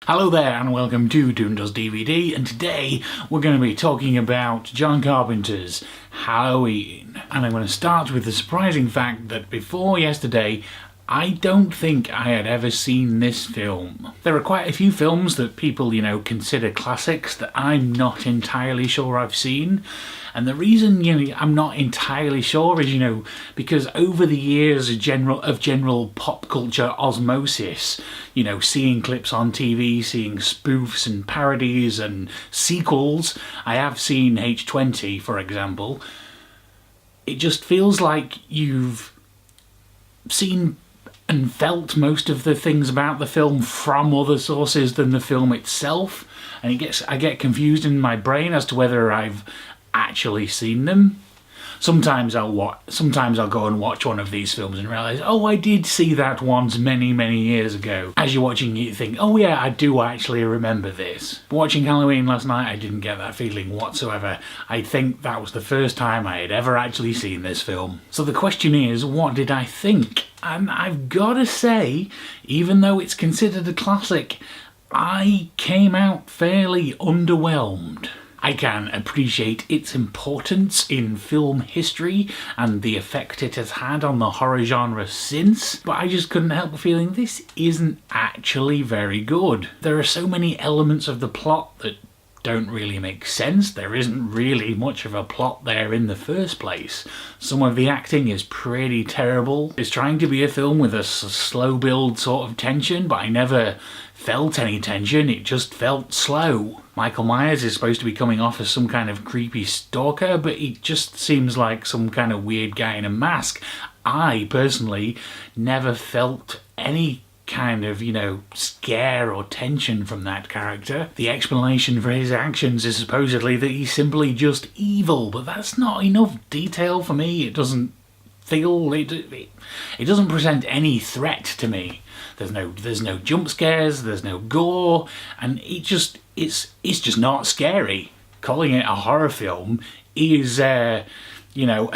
Hello there and welcome to Doom Does DVD, and today we're going to be talking about John Carpenter's Halloween. And I'm going to start with the surprising fact that before yesterday I don't think I had ever seen this film. There are quite a few films that people, consider classics that I'm not entirely sure I've seen. And the reason, I'm not entirely sure is, because over the years of general pop culture osmosis, seeing clips on TV, seeing spoofs and parodies and sequels, I have seen H20, for example. It just feels like you've seen and felt most of the things about the film from other sources than the film itself, and I get confused in my brain as to whether I've actually seen them. Sometimes I'll go and watch one of these films and realise, oh, I did see that once many years ago. As you're watching, you think, oh yeah, I do actually remember this. Watching Halloween last night, I didn't get that feeling whatsoever. I think that was the first time I had ever actually seen this film. So the question is, what did I think? And I've got to say, even though it's considered a classic, I came out fairly underwhelmed. I can appreciate its importance in film history and the effect it has had on the horror genre since, but I just couldn't help feeling this isn't actually very good. There are so many elements of the plot that don't really make sense. There isn't really much of a plot there in the first place. Some of the acting is pretty terrible. It's trying to be a film with a slow build sort of tension, but I never felt any tension, it just felt slow. Michael Myers is supposed to be coming off as some kind of creepy stalker, but he just seems like some kind of weird guy in a mask. I, personally, never felt any kind of, scare or tension from that character. The explanation for his actions is supposedly that he's simply just evil, but that's not enough detail for me. It doesn't feel... It doesn't present any threat to me. There's no jump scares, there's no gore, and it's just not scary. Calling it a horror film is a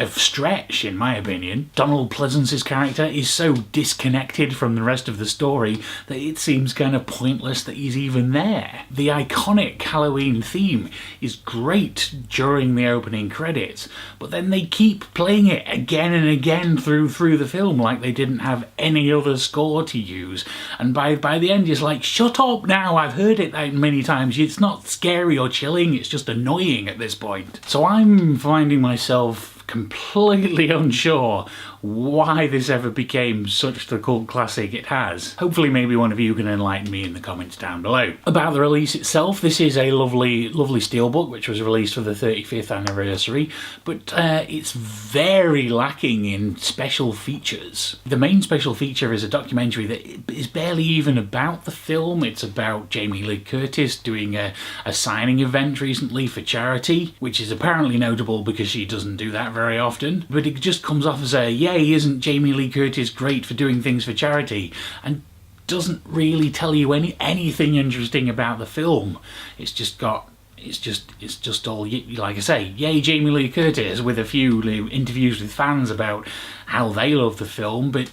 stretch, in my opinion. Donald Pleasence's character is so disconnected from the rest of the story that it seems kind of pointless that he's even there. The iconic Halloween theme is great during the opening credits, but then they keep playing it again and again through the film like they didn't have any other score to use. And by the end, it's like, shut up now, I've heard it that many times. It's not scary or chilling, it's just annoying at this point. So I'm finding myself completely unsure why this ever became such the cult classic it has. Hopefully maybe one of you can enlighten me in the comments down below. About the release itself, this is a lovely steelbook which was released for the 35th anniversary, but it's very lacking in special features. The main special feature is a documentary that is barely even about the film. It's about Jamie Lee Curtis doing a signing event recently for charity, which is apparently notable because she doesn't do that very often, but it just comes off as a, yay, isn't Jamie Lee Curtis great for doing things for charity, and doesn't really tell you anything interesting about the film. It's just all, like I say, yay Jamie Lee Curtis, with a few interviews with fans about how they love the film, but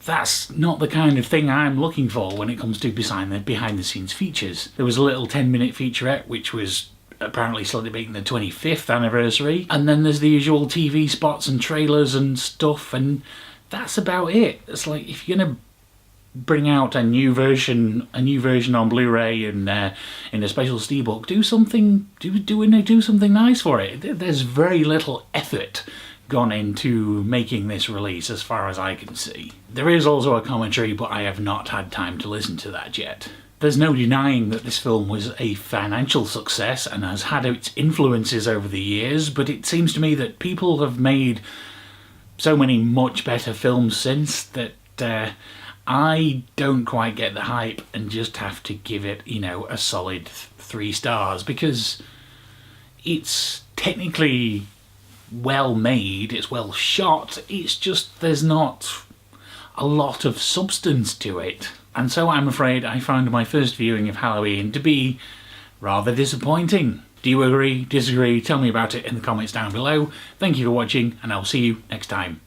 that's not the kind of thing I'm looking for when it comes to behind the scenes features. There was a little 10-minute featurette which was apparently celebrating the 25th anniversary, and then there's the usual TV spots and trailers and stuff, and that's about it. It's like, if you're gonna bring out a new version on Blu-ray and in a special steelbook, do something nice for it. There's very little effort gone into making this release as far as I can see. There is also a commentary, but I have not had time to listen to that yet. There's no denying that this film was a financial success and has had its influences over the years, but it seems to me that people have made so many much better films since that I don't quite get the hype and just have to give it, a solid 3 stars, because it's technically well made, it's well shot, it's just there's not a lot of substance to it. And so I'm afraid I found my first viewing of Halloween to be rather disappointing. Do you agree? Disagree? Tell me about it in the comments down below. Thank you for watching, and I'll see you next time.